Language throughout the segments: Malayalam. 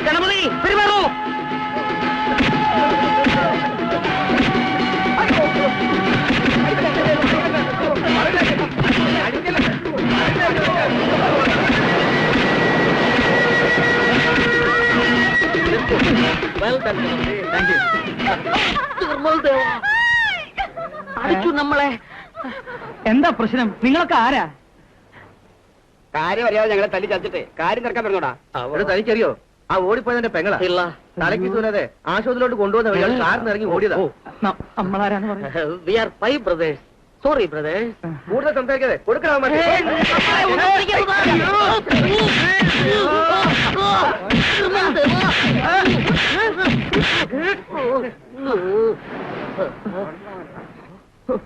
ഗണപതി പെരുമാറൂ. അടിച്ചു നമ്മളെ. എന്താ പ്രശ്നം? നിങ്ങളൊക്കെ ആരാ? കാര്യം അറിയാതെ ഞങ്ങളെ തല്ലി ചതിച്ചിട്ട് കാര്യം നടക്കാൻ പറഞ്ഞോടാ. അവിടെ തനിക്കറിയോ ആ ഓടിപ്പോയതിന്റെ പെങ്ങളാ? ഇല്ല. തലയ്ക്ക് സൂനതെ ആശുപത്രിയിലോട്ട് കൊണ്ടുവന്ന വഴി കാറിന് ഇറങ്ങി ഓടിയതാ. നമ്മളാരാന്ന് പറഞ്ഞു? We are five brothers. Sorry brothers. കൂടുതൽ സംസാരിക്കാതെ കൊടുക്കണം.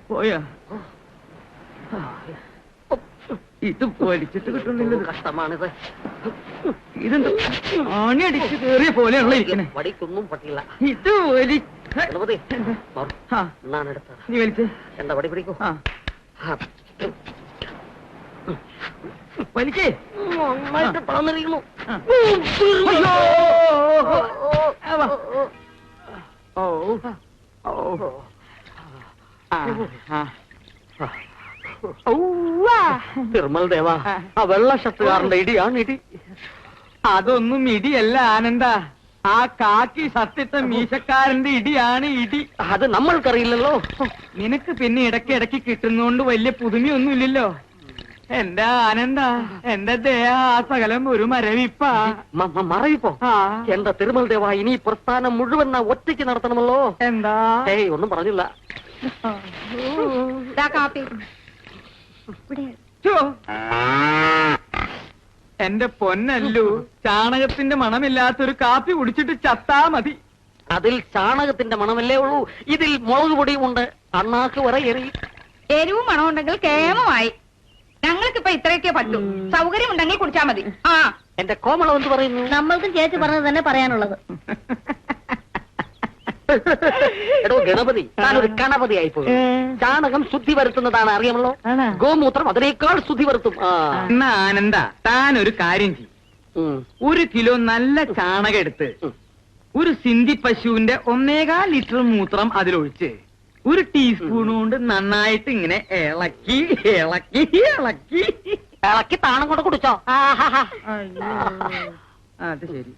പോയാ ഇത് വലിച്ചിട്ട് കിട്ടുന്നില്ല. കഷ്ടമാണിത്. ഇതെന്താ ആണി അടിച്ച് കേറിയ പോലെയുള്ള ഇരിക്കണേ. വടിക്കൊന്നും പറ്റില്ല. ഇത് വലി ഗണപതി ആ ഞാനെടുത്ത നീ വലിച്ചേ. എന്താ വടി പിടിക്കൂ. ആ വലിക്കേ. നന്നായിട്ട് പളന്നിരിക്കുന്നു. തിരുമൽ ദേവാ, ആ വെള്ള ഷർട്ടുകാരന്റെ ഇടിയാണ് ഇടി. അതൊന്നും ഇടിയല്ല ആനന്ദ, ആ കാക്കി സത്യത്തെ മീശക്കാരന്റെ ഇടിയാണ് ഇടി. അത് നമ്മൾക്കറിയില്ലല്ലോ. നിനക്ക് പിന്നെ ഇടയ്ക്ക് ഇടയ്ക്ക് കിട്ടുന്നോണ്ട് വലിയ പുതുമയൊന്നും ഇല്ലല്ലോ. എന്റെ ആനന്ദ, എന്റെ ദേഹ ആ സകലം ഒരു മരവിപ്പാ. മറയിപ്പോ എന്റെ തിരുമൽ ദേവാ, ഇനി പ്രസ്ഥാനം മുഴുവൻ ഒറ്റയ്ക്ക് നടത്തണമല്ലോ. എന്താ? ഏയ് ഒന്നും പറഞ്ഞില്ല. എന്റെ പൊന്നല്ലു, ചാണകത്തിന്റെ മണമില്ലാത്തൊരു കാപ്പി കുടിച്ചിട്ട് ചത്താ മതി. അതിൽ ചാണകത്തിന്റെ മണമല്ലേ ഉള്ളൂ, ഇതിൽ മുളക് പൊടിയും ഉണ്ട്. അണ്ണാക്ക് വരെ എറിയും. എരിവും മണമുണ്ടെങ്കിൽ കേമമായി. ഞങ്ങൾക്കിപ്പോ ഇത്രയൊക്കെ പറ്റൂ. സൗകര്യം ഉണ്ടെങ്കിൽ കുടിച്ചാ മതി. ആ എന്റെ കോമളം എന്ത് പറയുന്നു? നമ്മൾക്കും ചേച്ചി പറഞ്ഞത് തന്നെ പറയാനുള്ളത്. എടോ ഗണപതി, താനൊരു ഗണപതി ആയിപ്പോയി. ചാണകം ശുദ്ധി വരുത്തുന്നതാണ്, അറിയാമല്ലോ. ഗോമൂത്രം അതിനേക്കാൾ ശുദ്ധി വരുത്തും. എന്നാ ആനന്ദ, താൻ ഒരു കാര്യം ചെയ്യും. 1 കിലോ നല്ല ചാണകം എടുത്ത് ഒരു സിന്ധി പശുവിന്റെ 1.25 ലിറ്റർ മൂത്രം അതിലൊഴിച്ച് 1 ടീസ്പൂൺ കൊണ്ട് നന്നായിട്ട് ഇങ്ങനെ ഇളക്കി ഇളക്കി ഇളക്കി ഇളക്കി താണം കൊണ്ട് കുടിച്ചോ. അത് ശരി.